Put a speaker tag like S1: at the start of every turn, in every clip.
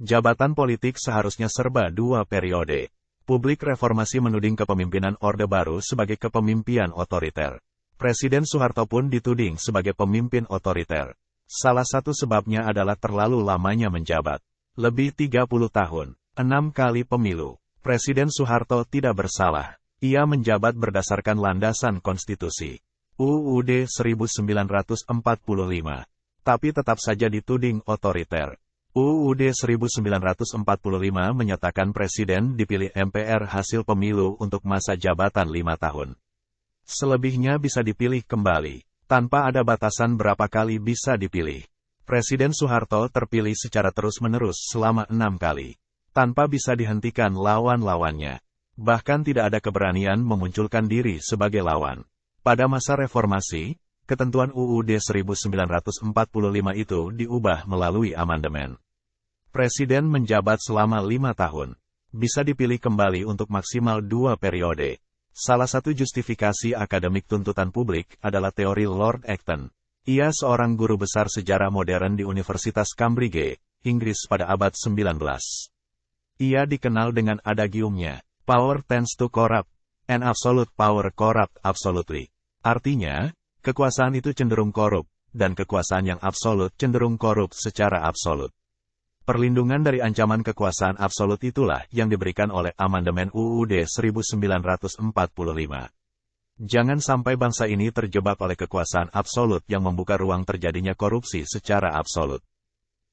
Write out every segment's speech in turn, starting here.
S1: Jabatan politik seharusnya serba 2 periode. Publik reformasi menuding kepemimpinan Orde Baru sebagai kepemimpinan otoriter. Presiden Soeharto pun dituding sebagai pemimpin otoriter. Salah satu sebabnya adalah terlalu lamanya menjabat. Lebih 30 tahun, 6 kali pemilu. Presiden Soeharto tidak bersalah. Ia menjabat berdasarkan landasan konstitusi. UUD 1945. Tapi tetap saja dituding otoriter. UUD 1945 menyatakan Presiden dipilih MPR hasil pemilu untuk masa jabatan 5 tahun. Selebihnya bisa dipilih kembali, tanpa ada batasan berapa kali bisa dipilih. Presiden Soeharto terpilih secara terus-menerus selama 6 kali, tanpa bisa dihentikan lawan-lawannya. Bahkan tidak ada keberanian memunculkan diri sebagai lawan. Pada masa reformasi, ketentuan UUD 1945 itu diubah melalui amandemen. Presiden menjabat selama 5 tahun. Bisa dipilih kembali untuk maksimal 2 periode. Salah satu justifikasi akademik tuntutan publik adalah teori Lord Acton. Ia seorang guru besar sejarah modern di Universitas Cambridge, Inggris pada abad 19. Ia dikenal dengan adagiumnya, "Power tends to corrupt, and absolute power corrupt absolutely." Artinya, kekuasaan itu cenderung korup, dan kekuasaan yang absolut cenderung korup secara absolut. Perlindungan dari ancaman kekuasaan absolut itulah yang diberikan oleh amandemen UUD 1945. Jangan sampai bangsa ini terjebak oleh kekuasaan absolut yang membuka ruang terjadinya korupsi secara absolut.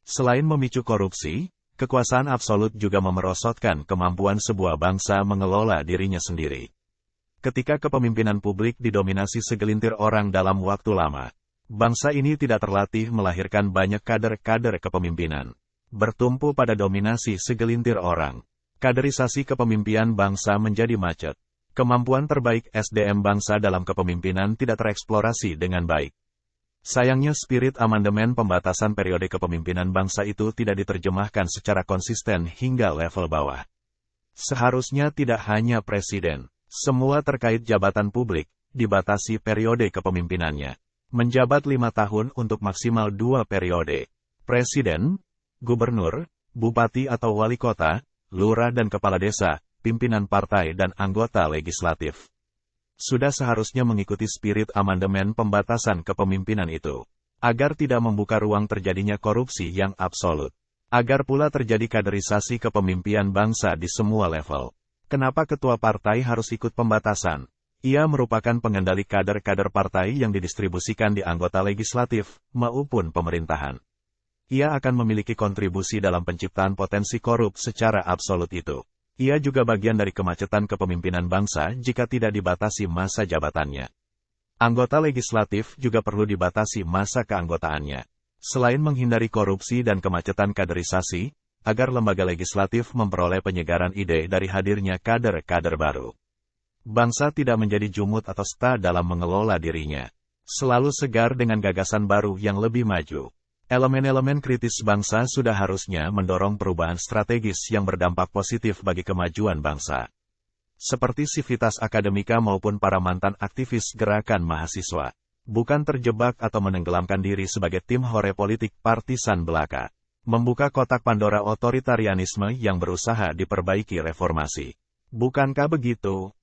S1: Selain memicu korupsi, kekuasaan absolut juga memerosotkan kemampuan sebuah bangsa mengelola dirinya sendiri. Ketika kepemimpinan publik didominasi segelintir orang dalam waktu lama, bangsa ini tidak terlatih melahirkan banyak kader-kader kepemimpinan. Bertumpu pada dominasi segelintir orang, kaderisasi kepemimpinan bangsa menjadi macet. Kemampuan terbaik SDM bangsa dalam kepemimpinan tidak tereksplorasi dengan baik. Sayangnya spirit amandemen pembatasan periode kepemimpinan bangsa itu tidak diterjemahkan secara konsisten hingga level bawah. Seharusnya tidak hanya presiden, semua terkait jabatan publik, dibatasi periode kepemimpinannya. Menjabat 5 tahun untuk maksimal 2 periode. Presiden, gubernur, bupati atau wali kota, lurah dan kepala desa, pimpinan partai dan anggota legislatif. Sudah seharusnya mengikuti spirit amandemen pembatasan kepemimpinan itu, agar tidak membuka ruang terjadinya korupsi yang absolut. Agar pula terjadi kaderisasi kepemimpinan bangsa di semua level. Kenapa ketua partai harus ikut pembatasan? Ia merupakan pengendali kader-kader partai yang didistribusikan di anggota legislatif maupun pemerintahan. Ia akan memiliki kontribusi dalam penciptaan potensi korup secara absolut itu. Ia juga bagian dari kemacetan kepemimpinan bangsa jika tidak dibatasi masa jabatannya. Anggota legislatif juga perlu dibatasi masa keanggotaannya. Selain menghindari korupsi dan kemacetan kaderisasi, agar lembaga legislatif memperoleh penyegaran ide dari hadirnya kader-kader baru. Bangsa tidak menjadi jumut atau sta dalam mengelola dirinya. Selalu segar dengan gagasan baru yang lebih maju. Elemen-elemen kritis bangsa sudah harusnya mendorong perubahan strategis yang berdampak positif bagi kemajuan bangsa. Seperti Civitas Akademika maupun para mantan aktivis gerakan mahasiswa. Bukan terjebak atau menenggelamkan diri sebagai tim hore politik partisan belaka. Membuka kotak Pandora otoritarianisme yang berusaha diperbaiki reformasi. Bukankah begitu?